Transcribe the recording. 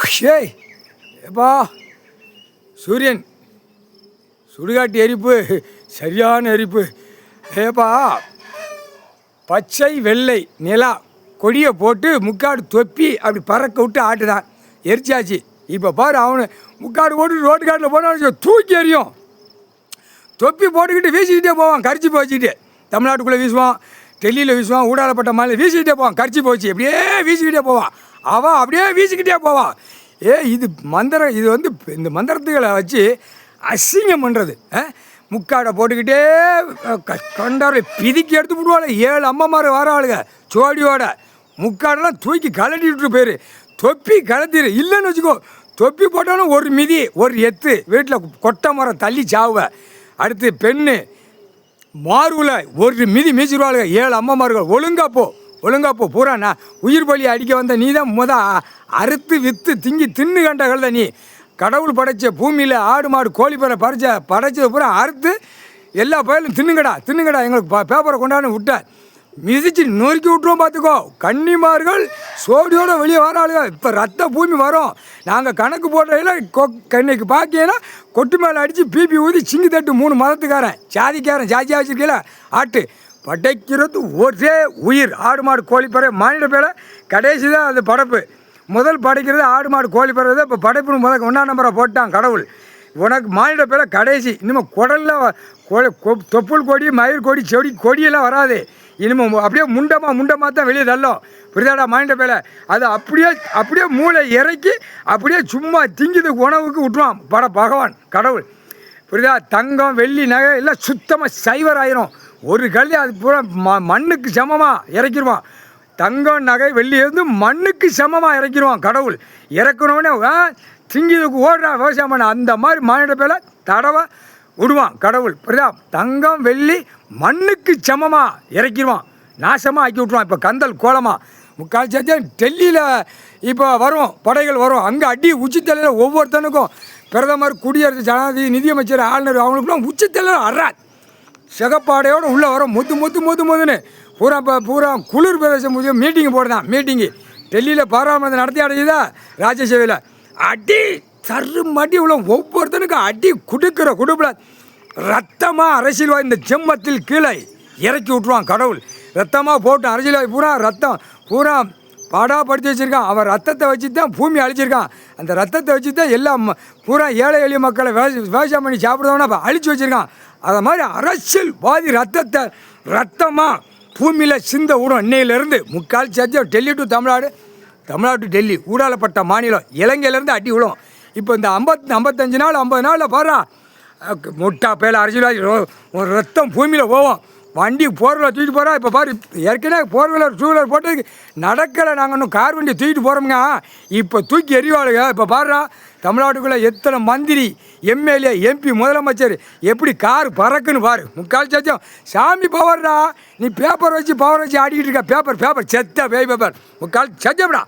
ஏய் எப்பா சூரியன் சுடுகாட்டு எரிப்பு சரியான எரிப்பு. ஏப்பா பச்சை வெள்ளை நிலா கொடியை போட்டு முக்காடு தொப்பி அப்படி பறக்க விட்டு ஆட்டுதான் எரிச்சாச்சு. இப்போ பாரு அவனு முக்காடு போட்டு ரோட்டு காட்டில் போனாலும் தூக்கி எறியும். தொப்பி போட்டுக்கிட்டு வீசிக்கிட்டே போவான் கரிச்சி போச்சுக்கிட்டு. தமிழ்நாட்டுக்குள்ளே வீசுவான், டெல்லியில் வீசுவான், ஊடாலப்பட்ட மாநிலம் வீசிக்கிட்டே போவான் கரிச்சி போச்சு அப்படியே வீசிக்கிட்டே போவான். அவன் அப்படியே வீசிக்கிட்டே போவான். இது மந்திரம். இது வந்து இந்த மந்திரத்துகளை வச்சு அசிங்கம் பண்ணுறது. முக்காடை போட்டுக்கிட்டே கண்டார பிதிக்கி எடுத்து விடுவாள். 7 அம்மாமார் வர ஆளுங்க சோடியோட முக்காடெல்லாம் தூக்கி கலட்டிட்டு போயிரு. தொப்பி கலத்திடு இல்லைன்னு வச்சுக்கோ. தொப்பி போட்டாலும் ஒரு மிதி ஒரு எத்து வீட்டில் கொட்டை மரம் தள்ளி சாவுவ. அடுத்து பெண்ணு மாறுவில் ஒரு மிதி மீச்சிருவாளுங்க. 7 அம்மாமார்கள் ஒழுங்கா போ பூராண்ணா உயிர் பலி அடிக்க வந்த நீ தான் அறுத்து விற்று திங்கி தின்னு கண்ட கழுத நீ. கடவுள் படைச்ச பூமியில் ஆடு மாடு கோழி பேரை படைச்சது பூரா அறுத்து எல்லா பயிலும் தின்னுங்கடா எங்களுக்கு பேப்பரை கொண்டாந்து விட்ட மிதிச்சு நொறுக்கி விட்டுருவோம் பார்த்துக்கோ. கன்னிமார்கள் சோடியோடு வெளியே வராளுங்க. இப்போ ரத்த பூமி வரும். நாங்கள் கணக்கு போடுறதில் இன்னைக்கு பார்க்கீங்கன்னா கொட்டு மேலே அடித்து பிபி ஊதி சிங்கி தட்டு 3 மதத்துக்காரன் ஜாதியாக வச்சுருக்கல ஆட்டு படைக்கிறது ஒரே உயிர். ஆடு மாடு கோழி பறவை மாநில பேரை கடைசி தான் அது படைப்பு. முதல் படைக்கிறது ஆடு மாடு கோழி பறவை தான். இப்போ படைப்புன்னு முதல் 1ஆம் நம்பரை போட்டான் கடவுள். உனக்கு மாநில பேரை கடைசி. இனிமேல் குடலில் தொப்புள் கொடி மயிர் கொடி செடி கொடியெல்லாம் வராது. இனிமேல் அப்படியே முண்டமாக தான் வெளியே தள்ளும். புரிதாடா மாநில பேரை. அது அப்படியே மூளை இறக்கி அப்படியே சும்மா திங்கிதுக்கு உணவுக்கு விட்டுருவான் பகவான் கடவுள். புரியுதா? தங்கம் வெள்ளி நகை எல்லாம் சுத்தமாக சைவர் ஆயிரும். ஒரு கல்வி அது பூரா மண்ணுக்கு சமமாக இறக்கிடுவான். தங்கம் நகை வெள்ளி இருந்து மண்ணுக்கு சமமாக இறக்கிடுவான் கடவுள். இறக்கணுன்னே திங்கிதுக்கு ஓடுறா விவசாயம் பண்ண அந்த மாதிரி மாநில பேரை தடவை விடுவான் கடவுள். புரியுதா? தங்கம் வெள்ளி மண்ணுக்கு சமமாக இறக்கிடுவான். நாசமாக ஆக்கி விட்ருவான். இப்போ கந்தல் கோலமாக முக்கால் சத்தியம் டெல்லியில் இப்போ வரும் படைகள் வரும். அங்கே அடி உச்சித்தலையில் ஒவ்வொருத்தனுக்கும் பிரதமர் குடியரசு ஜனாதிபதி நிதியமைச்சர் ஆளுநர் அவங்களுக்குலாம் உச்சித்தலையில் அறாது சிகப்பாடையோடு உள்ளே வரும். முத்துன்னு பூரா குளிர் பிரதேசம் மீட்டிங்கு போடுதான். மீட்டிங்கு டெல்லியில் பாராளுமன்றம் நடத்தி அடைஞ்சுதா ராஜ்யசபையில் அடி தரு மாட்டி உள்ள ஒவ்வொருத்தனுக்கும் அடி குடுப்பில் ரத்தமாக அரசியல்வாதி இந்த செம்மத்தில் கீழே இறக்கி விட்ருவான் கடவுள். ரத்தமாக போட்டு அரசியல்வாதி ரத்தம் பூரா பாடாப்படுத்தி வச்சுருக்கான். அவன் ரத்தத்தை வச்சு தான் பூமி அழிச்சிருக்கான். அந்த ரத்தத்தை வச்சு தான் எல்லாம் பூரா ஏழை எளிய மக்களை விவசாயம் பண்ணி சாப்பிடுறவனா அழிச்சு வச்சுருக்கான். அதை மாதிரி அரசியல்வாதி ரத்தமாக பூமியில் சிந்த விடும். இன்னையிலேருந்து முக்கால் சத்தியம் டெல்லி டு தமிழ்நாடு டு டெல்லி ஊடாலப்பட்ட மாநிலம் இலங்கையிலேருந்து அடி விடும். இப்போ இந்த 55 நாள் 50 நாளில் பாரு முட்டா பேல அரசியல்வாதி ஒரு ரத்தம் பூமியில் போவோம். வண்டி போர்வில் தூக்கிட்டு போகிறோம். இப்போ பாரு ஏற்கனவே 4-வீலர் போட்டு நடக்கலை. நாங்கள் இன்னும் கார் வண்டி தூக்கிட்டு போகிறோமுங்க. இப்போ தூக்கி எறிவாளுங்க. இப்போ பாருறா தமிழ்நாட்டுக்குள்ளே எத்தனை மந்திரி எம்எல்ஏ எம்பி முதலமைச்சர் எப்படி கார் பறக்குன்னு பாரு. முக்கால் சத்தியம் சாமி பவர்டா. நீ பேப்பர் வச்சு ஆடிக்கிட்டு இருக்க. பேப்பர் செத்த பேப்பர் முக்கால் சத்தியம்டா.